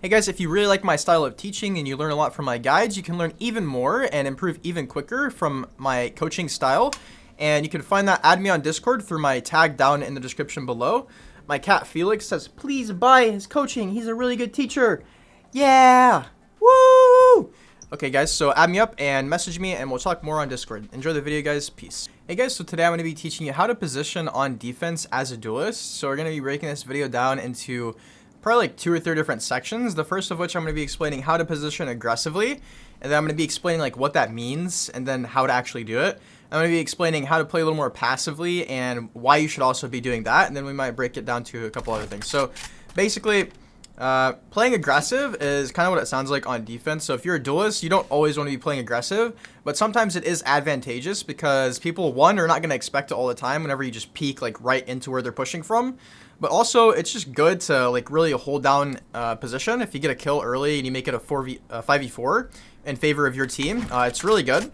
Hey guys, if you really like my style of teaching and you learn a lot from my guides, you can learn even more and improve even quicker from my coaching style. And you can find that, add me on Discord through my tag down in the description below. My cat Felix says, please buy his coaching. He's a really good teacher. Yeah. Woo! Okay guys, so add me up and message me and we'll talk more on Discord. Enjoy the video guys. Peace. Hey guys, so today I'm going to be teaching you how to position on defense as a duelist. So we're going to be breaking this video down into probably like 2 or 3 different sections. The first of which I'm going to be explaining how to position aggressively, and then I'm going to be explaining like what that means and then how to actually do it. I'm going to be explaining how to play a little more passively and why you should also be doing that, and then we might break it down to a couple other things. So basically, playing aggressive is kind of what it sounds like on defense. So if you're a duelist, you don't always want to be playing aggressive, but sometimes it is advantageous because people, one, are not going to expect it all the time whenever you just peek like right into where they're pushing from. But also, it's just good to like really hold down position. If you get a kill early and you make it a 5v4 in favor of your team, it's really good.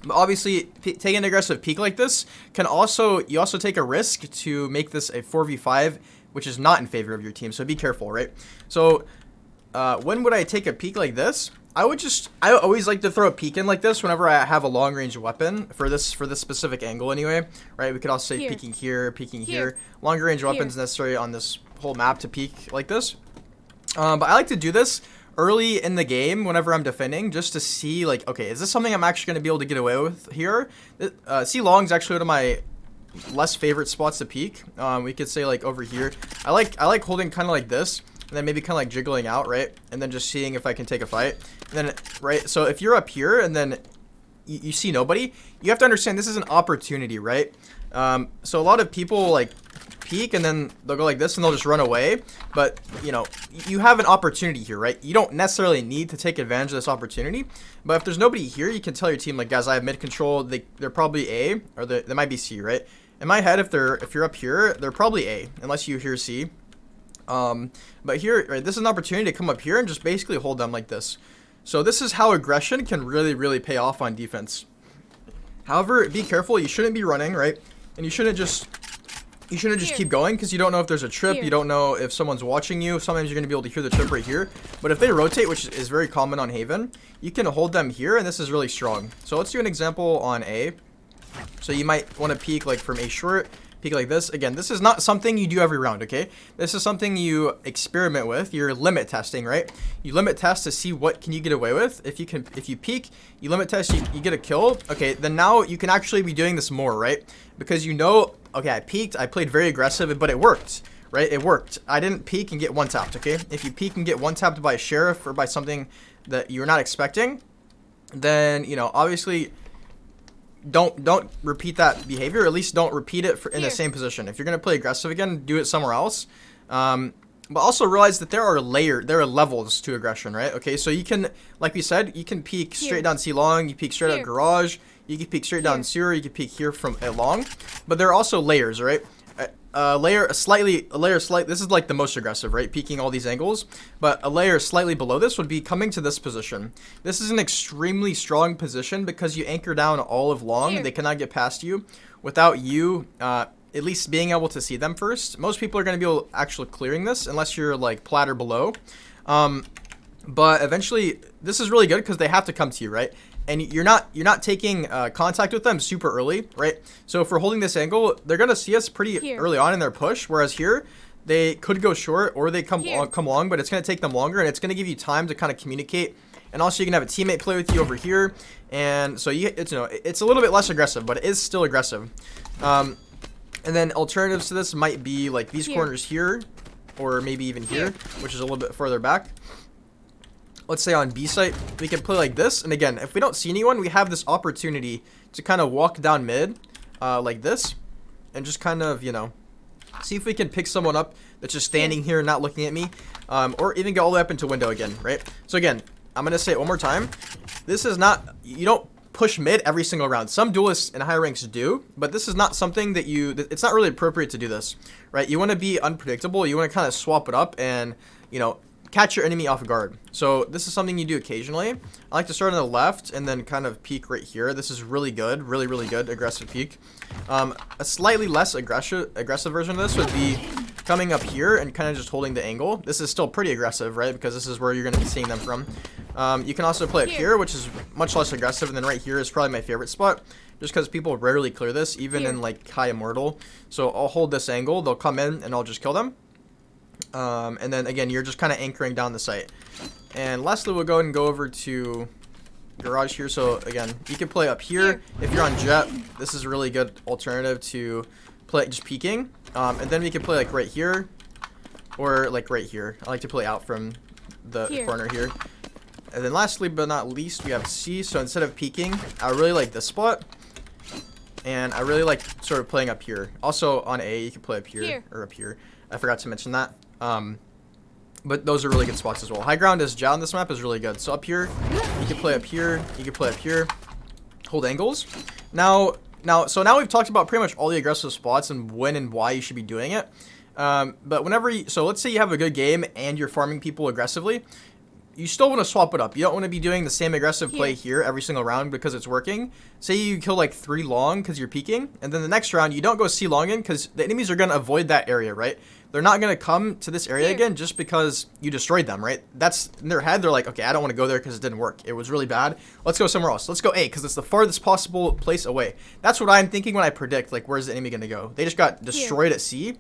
But obviously, taking an aggressive peek like this can also, you also take a risk to make this a 4v5, which is not in favor of your team. So be careful, right? So when would I take a peek like this? I always like to throw a peek in like this whenever I have a long range weapon for this specific angle anyway, right? We could also say peeking here. Longer range weapons necessary on this whole map to peek like this. But I like to do this early in the game whenever I'm defending, just to see like, okay, is this something I'm actually going to be able to get away with here? C long is actually one of my less favorite spots to peek. We could say like over here. I like holding kind of like this, and then maybe kind of like jiggling out, right? And then just seeing if I can take a fight. And then, right? So if you're up here and then you see nobody, you have to understand this is an opportunity, right? So a lot of people like peek and then they'll go like this and they'll just run away. But, you know, you have an opportunity here, right? You don't necessarily need to take advantage of this opportunity. But if there's nobody here, you can tell your team, like, guys, I have mid control. They're probably A, or they might be C, right? In my head, if you're up here, they're probably A, unless you hear C. But here, right, this is an opportunity to come up here and just basically hold them like this. So this is how aggression can really pay off on defense. However, be careful. You shouldn't be running, right? And you shouldn't just keep going, because you don't know if there's a trip. You don't know if someone's watching you. Sometimes you're going to be able to hear the trip right here. But if they rotate, which is very common on Haven, you can hold them here, and this is really strong. So let's do an example on A. So you might want to peek like from A short. Peek like this. Again, this is not something you do every round, okay? This is something you experiment with. You're limit testing, right? You limit test to see what can you get away with. If you peek, you limit test, you get a kill. Okay, then now you can actually be doing this more, right? Because you know, okay, I peeked, I played very aggressive, but it worked, right? It worked. I didn't peek and get one tapped, okay? If you peek and get one tapped by a sheriff or by something that you're not expecting, then, you know, obviously don't repeat that behavior. At least don't repeat it in the same position. If you're going to play aggressive again, do it somewhere else. But also realize that there are levels to aggression, right? Okay, so you can, like we said, you can peek straight down C long, you peek straight out garage, you can peek straight down sewer, you can peek here from A long. But there are also layers, right? A layer slightly, this is like the most aggressive, right? Peeking all these angles. But a layer slightly below this would be coming to this position. This is an extremely strong position because you anchor down all of long. They cannot get past you without you at least being able to see them first. Most people are going to be able actually clearing this unless you're like plat or below. But eventually this is really good because they have to come to you, right? And you're not taking contact with them super early, right? So if we're holding this angle, they're gonna see us pretty early on in their push. Whereas here, they could go short or they come long, but it's gonna take them longer, and it's gonna give you time to kind of communicate. And also, you can have a teammate play with you over here, and so it's a little bit less aggressive, but it is still aggressive. And then alternatives to this might be like these corners here, or maybe even here, which is a little bit further back. Let's say on B site, we can play like this. And again, if we don't see anyone, we have this opportunity to kind of walk down mid like this. And just kind of, you know, see if we can pick someone up that's just standing here and not looking at me. Or even get all the way up into window again, right? So again, I'm going to say it one more time. This is not, you don't push mid every single round. Some duelists in higher ranks do, but this is not something that it's not really appropriate to do this, right? You want to be unpredictable. You want to kind of swap it up and, you know, catch your enemy off guard. So this is something you do occasionally. I like to start on the left and then kind of peek right here. This is really good, really good aggressive peek. A slightly less aggressive version of this would be coming up here and kind of just holding the angle. This is still pretty aggressive, right? Because this is where you're going to be seeing them from. You can also play up here, which is much less aggressive. And then right here is probably my favorite spot, just because people rarely clear this, even in like high immortal. So I'll hold this angle. They'll come in and I'll just kill them. And then again, you're just kind of anchoring down the site. And lastly, we'll go ahead and go over to garage here. So again, you can play up here. If you're on jet, this is a really good alternative to play just peeking. And then we can play like right here or like right here. I like to play out from the corner here. And then lastly but not least, we have C. So instead of peeking, I really like this spot. And I really like sort of playing up here. Also on A, you can play up here or up here. I forgot to mention that. But those are really good spots as well. High ground as Jao on this map is really good. So up here, you can play up here. You can play up here. Hold angles. So now we've talked about pretty much all the aggressive spots and when and why you should be doing it. But whenever so let's say you have a good game and you're farming people aggressively, you still want to swap it up. You don't want to be doing the same aggressive play here every single round because it's working. Say you kill like 3 long because you're peeking, and then the next round you don't go C long in because the enemies are going to avoid that area, right? They're not going to come to this area again just because you destroyed them, right? That's in their head. They're like, okay, I don't want to go there because it didn't work. It was really bad. Let's go somewhere else. Let's go A because it's the farthest possible place away. That's what I'm thinking when I predict, like, where's the enemy going to go? They just got destroyed at C,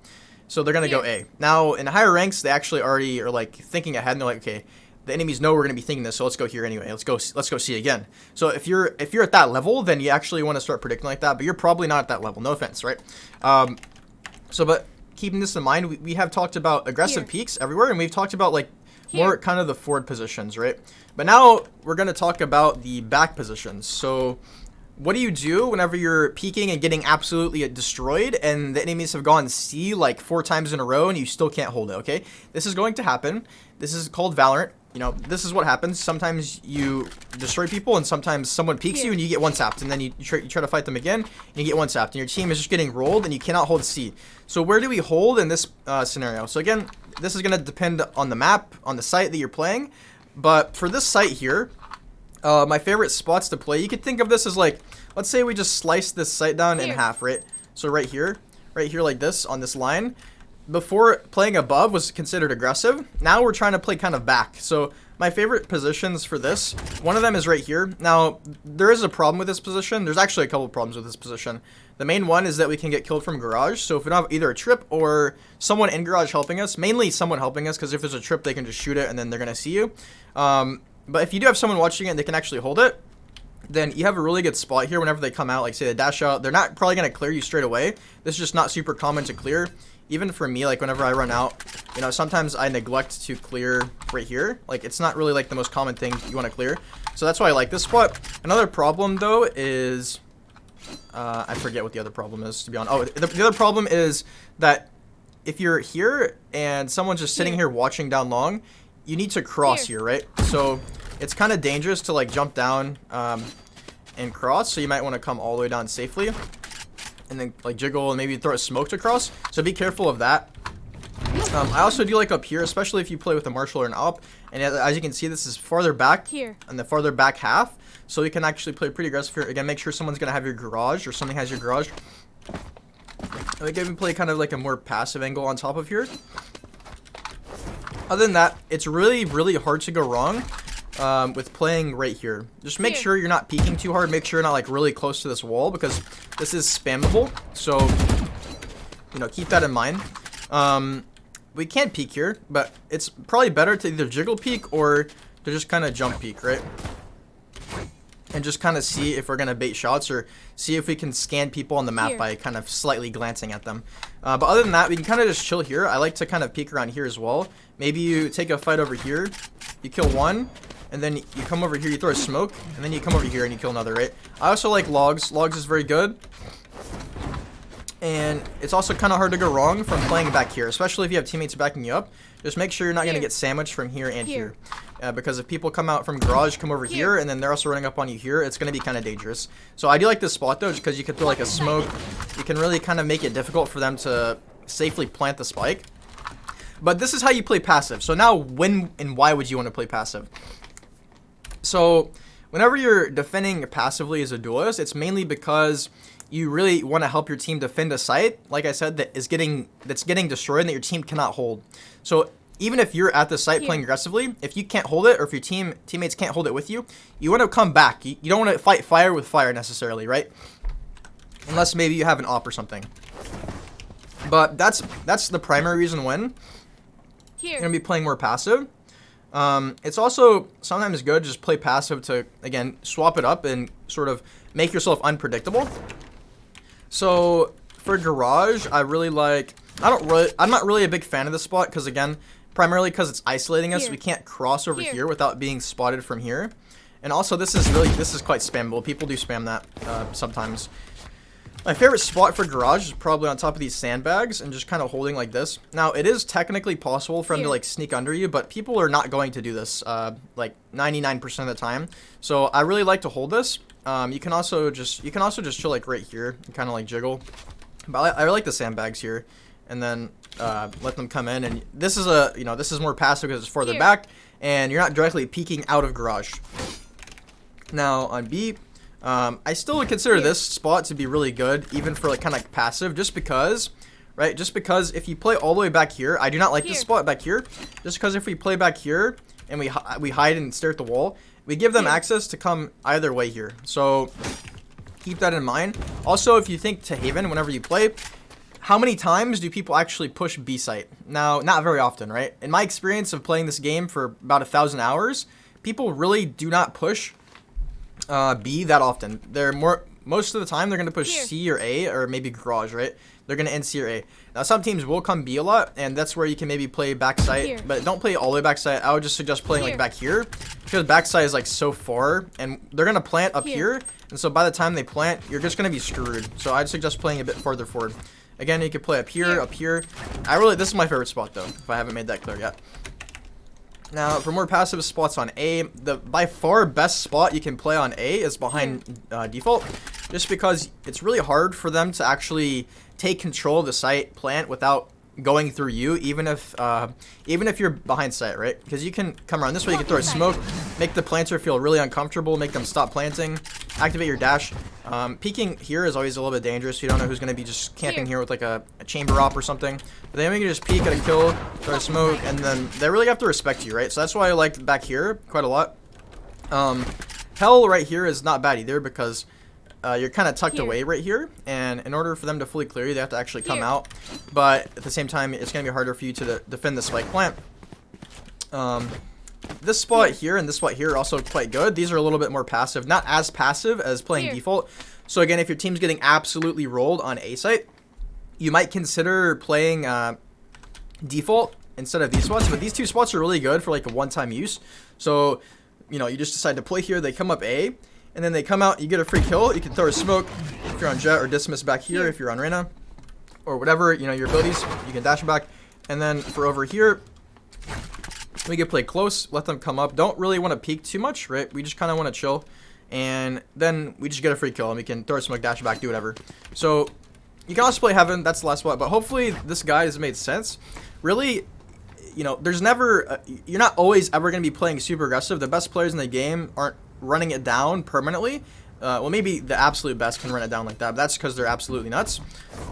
so they're going to go A. Now, in higher ranks, they actually already are, like, thinking ahead, and they're like, okay, the enemies know we're going to be thinking this, so let's go here anyway. Let's go C again. So if you're at that level, then you actually want to start predicting like that, but you're probably not at that level. No offense, right? But keeping this in mind, we have talked about aggressive peaks everywhere, and we've talked about like more kind of the forward positions, right? But now we're going to talk about the back positions. So what do you do whenever you're peeking and getting absolutely destroyed and the enemies have gone C like 4 times in a row and you still can't hold it, okay? This is going to happen. This is called Valorant. You know, this is what happens. Sometimes you destroy people and sometimes someone peeks you and you get one tapped, and then you try to fight them again and you get one tapped and your team is just getting rolled and you cannot hold C. So where do we hold in this scenario? So again, this is going to depend on the map, on the site that you're playing. But for this site here, my favorite spots to play, you could think of this as like, let's say we just slice this site down in half, right? So right here like this on this line. Before, playing above was considered aggressive. Now we're trying to play kind of back. So my favorite positions for this, one of them is right here. Now, there is a problem with this position. There's actually a couple of problems with this position. The main one is that we can get killed from garage. So if we don't have either a trip or someone in garage helping us, mainly someone helping us, because if there's a trip, they can just shoot it and then they're going to see you. But if you do have someone watching it and they can actually hold it, then you have a really good spot here whenever they come out. Like say they dash out, they're not probably going to clear you straight away. This is just not super common to clear. Even for me, like whenever I run out, you know, sometimes I neglect to clear right here. Like it's not really like the most common thing you want to clear. So that's why I like this spot. Another problem though is, I forget what the other problem is, to be honest. Oh, the other problem is that if you're here and someone's just sitting here watching down long, you need to cross here, right? So it's kind of dangerous to like jump down and cross. So you might want to come all the way down safely and then like jiggle and maybe throw a smoke across. So be careful of that. I also do like up here, especially if you play with a marshal or an op. And as you can see, this is farther back here and the farther back half. So you can actually play pretty aggressive here. Again, make sure someone's going to have your garage or something has your garage. We can play kind of like a more passive angle on top of here. Other than that, it's really, really hard to go wrong with playing right here. Just make sure you're not peeking too hard. Make sure you're not like really close to this wall because this is spammable. So, you know, keep that in mind. We can't peek here, but it's probably better to either jiggle peek or to just kind of jump peek, right? And just kind of see if we're going to bait shots or see if we can scan people on the map by kind of slightly glancing at them. But other than that, we can kind of just chill here. I like to kind of peek around here as well. Maybe you take a fight over here, you kill one, and then you come over here, you throw a smoke, and then you come over here and you kill another, right? I also like logs. Logs is very good. And it's also kind of hard to go wrong from playing back here, especially if you have teammates backing you up. Just make sure you're not going to get sandwiched from here and here. Because if people come out from garage, come over here, and then they're also running up on you here, it's going to be kind of dangerous. So I do like this spot, though, just because you can throw like a smoke. You can really kind of make it difficult for them to safely plant the spike. But this is how you play passive. So now when and why would you want to play passive? So whenever you're defending passively as a duelist, it's mainly because you really want to help your team defend a site, like I said, that's getting destroyed and that your team cannot hold. So even if you're at the site playing aggressively, if you can't hold it, or if your teammates can't hold it with you, you want to come back. You don't want to fight fire with fire necessarily, right? Unless maybe you have an op or something. But that's the primary reason when you're gonna be playing more passive. It's also sometimes good to just play passive to, again, swap it up and sort of make yourself unpredictable. So for garage, I really like. I'm not really a big fan of this spot because, again, primarily because it's isolating us. We can't cross over here without being spotted from here. And also, this is quite spammable. People do spam that sometimes. My favorite spot for garage is probably on top of these sandbags and just kind of holding like this. Now, it is technically possible for them to like sneak under you, but people are not going to do this like 99% of the time. So I really like to hold this. You can also just chill like right here and kind of like jiggle. But I like the sandbags here, and then let them come in. And this is this is more passive because it's further back, and you're not directly peeking out of garage. Now on B, I still would consider this spot to be really good, even for like kind of like passive, just because, right? Just because if you play all the way back here, I do not like this spot back here. Just because if we play back here and we hide and stare at the wall, we give them access to come either way here. So keep that in mind. Also, if you think to Haven whenever you play, how many times do people actually push B site? Now, not very often, right? In my experience of playing this game for about 1,000 hours, people really do not push B that often. Most of the time they're going to push C or A or maybe garage, right? They're going to end C or A. Now some teams will come B a lot, and that's where you can maybe play backside, but don't play all the way backside. I would just suggest playing like back here, because backside is like so far, and they're going to plant up here, and so by the time they plant, you're just going to be screwed. So I'd suggest playing a bit farther forward. Again, you could play up here, up here. This is my favorite spot though, if I haven't made that clear yet. Now, for more passive spots on A, the by far best spot you can play on A is behind default, just because it's really hard for them to actually take control of the site plant without going through you, even if you're behind site, right? Because you can come around this way, you can throw a smoke, make the planter feel really uncomfortable, make them stop planting, activate your dash. Peeking here is always a little bit dangerous. You don't know who's going to be just camping here with like a chamber op or something. But then we can just peek at a kill, throw a smoke, and then they really have to respect you, right? So that's why I liked back here quite a lot. Hell right here is not bad either, because you're kind of tucked away right here, and in order for them to fully clear you, they have to actually come out. But at the same time, it's going to be harder for you to defend the spike plant. This spot here and this spot here are also quite good. These are a little bit more passive, not as passive as playing default. So again, if your team's getting absolutely rolled on A site, you might consider playing default instead of these spots. But these two spots are really good for like a one-time use. So, you just decide to play here, they come up A, and then they come out, you get a free kill. You can throw a smoke if you're on Jet, or dismiss back here if you're on Reyna, or whatever, your abilities, you can dash back. And then for over here, we can play close, let them come up. Don't really want to peek too much, right? We just kind of want to chill. And then we just get a free kill, and we can throw a smoke, dash back, do whatever. So you can also play Heaven, that's the last spot. But hopefully this guide has made sense. Really, there's never, you're not always ever going to be playing super aggressive. The best players in the game aren't running it down permanently. Well, maybe the absolute best can run it down like that, but that's because they're absolutely nuts.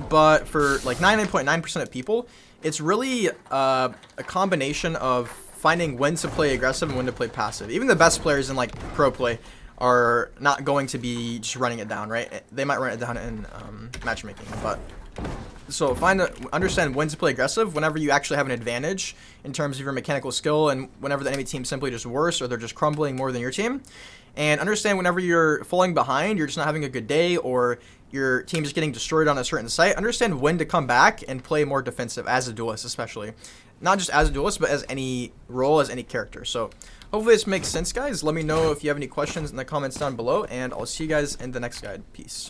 But for like 99.9% of people, it's really a combination of finding when to play aggressive and when to play passive. Even the best players in like pro play are not going to be just running it down, right? They might run it down in matchmaking, but so understand when to play aggressive whenever you actually have an advantage in terms of your mechanical skill, and whenever the enemy team's simply just worse, or they're just crumbling more than your team. And understand whenever you're falling behind, you're just not having a good day, or your team's just getting destroyed on a certain site. Understand when to come back and play more defensive as a duelist, especially. Not just as a duelist, but as any role, as any character. So hopefully this makes sense, guys. Let me know if you have any questions in the comments down below, and I'll see you guys in the next guide. Peace.